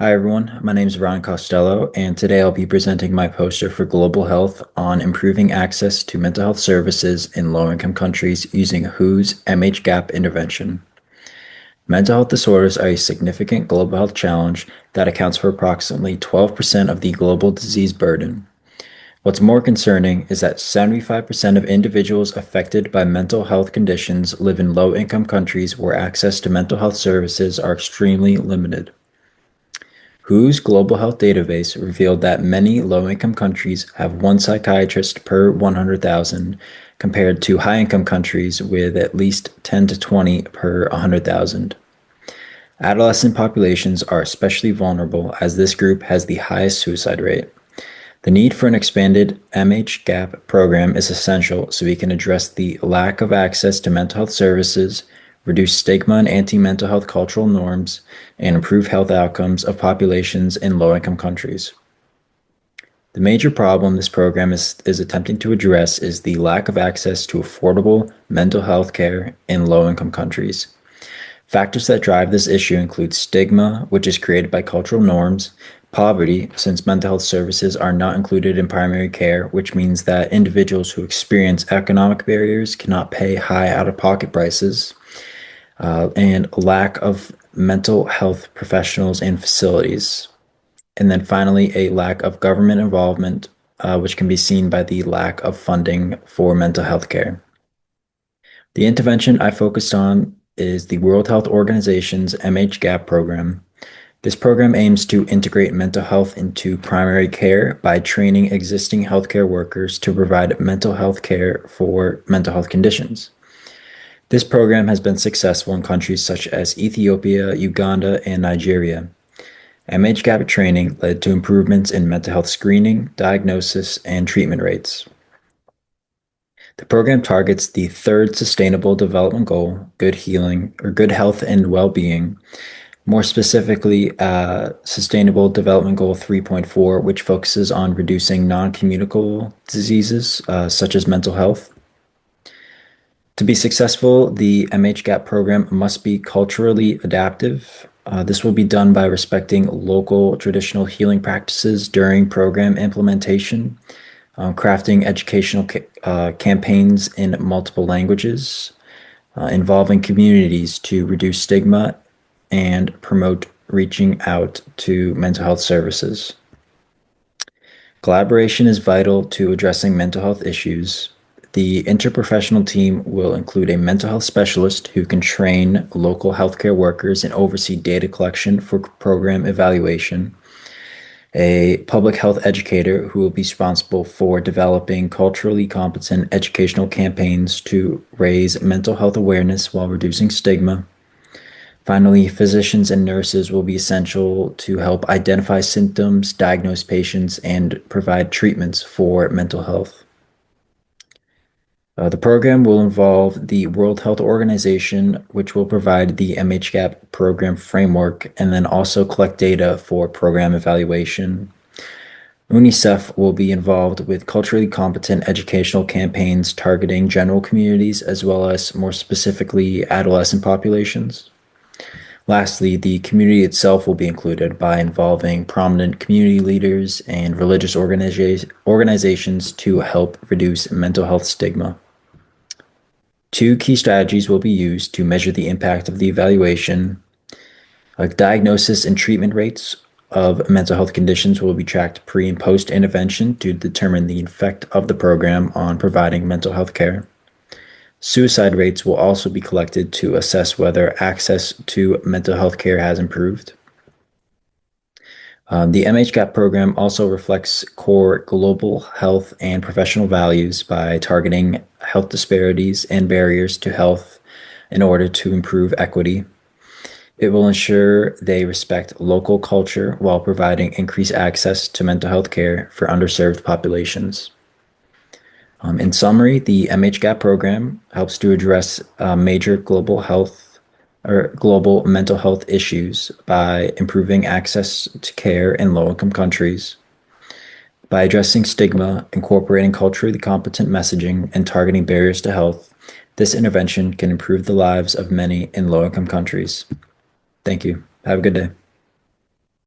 Hi, everyone. My name is Ryan Costello, and today I'll be presenting my poster for Global Health on improving access to mental health services in low-income countries using WHO's MHGAP intervention. Mental health disorders are a significant global health challenge that accounts for approximately 12% of the global disease burden. What's more concerning is that 75% of individuals affected by mental health conditions live in low-income countries where access to mental health services are extremely limited. WHO's Global Health Database revealed that many low-income countries have one psychiatrist per 100,000, compared to high-income countries with at least 10 to 20 per 100,000. Adolescent populations are especially vulnerable as this group has the highest suicide rate. The need for an expanded MHGAP program is essential so we can address the lack of access to mental health services, reduce stigma and anti-mental health cultural norms, and improve health outcomes of populations in low-income countries. The major problem this program is attempting to address is the lack of access to affordable mental health care in low-income countries. Factors that drive this issue include stigma, which is created by cultural norms, poverty, since mental health services are not included in primary care, which means that individuals who experience economic barriers cannot pay high out-of-pocket prices, and lack of mental health professionals and facilities. And then finally, a lack of government involvement, which can be seen by the lack of funding for mental health care. The intervention I focused on is the World Health Organization's MHGAP program. This program aims to integrate mental health into primary care by training existing healthcare workers to provide mental health care for mental health conditions. This program has been successful in countries such as Ethiopia, Uganda, and Nigeria. MHGAP training led to improvements in mental health screening, diagnosis, and treatment rates. The program targets the third Sustainable Development Goal, good healing or good health and well-being. More specifically, Sustainable Development Goal 3.4, which focuses on reducing non-communicable diseases such as mental health. To be successful, the MHGAP program must be culturally adaptive. This will be done by respecting local traditional healing practices during program implementation, crafting educational campaigns in multiple languages, involving communities to reduce stigma and promote reaching out to mental health services. Collaboration is vital to addressing mental health issues. The interprofessional team will include a mental health specialist who can train local healthcare workers and oversee data collection for program evaluation, a public health educator who will be responsible for developing culturally competent educational campaigns to raise mental health awareness while reducing stigma. Finally, physicians and nurses will be essential to help identify symptoms, diagnose patients, and provide treatments for mental health. The program will involve the World Health Organization, which will provide the MHGAP program framework and then also collect data for program evaluation. UNICEF will be involved with culturally competent educational campaigns targeting general communities as well as more specifically adolescent populations. Lastly, the community itself will be included by involving prominent community leaders and religious organizations to help reduce mental health stigma. Two key strategies will be used to measure the impact of the evaluation. Diagnosis and treatment rates of mental health conditions will be tracked pre and post intervention to determine the effect of the program on providing mental health care. Suicide rates will also be collected to assess whether access to mental health care has improved. The MHGAP program also reflects core global health and professional values by targeting health disparities and barriers to health in order to improve equity. It will ensure they respect local culture while providing increased access to mental health care for underserved populations. In summary, the MHGAP program helps to address major global health or global mental health issues by improving access to care in low-income countries, by addressing stigma, incorporating culturally competent messaging, and targeting barriers to health. This intervention can improve the lives of many in low-income countries. Thank you. Have a good day.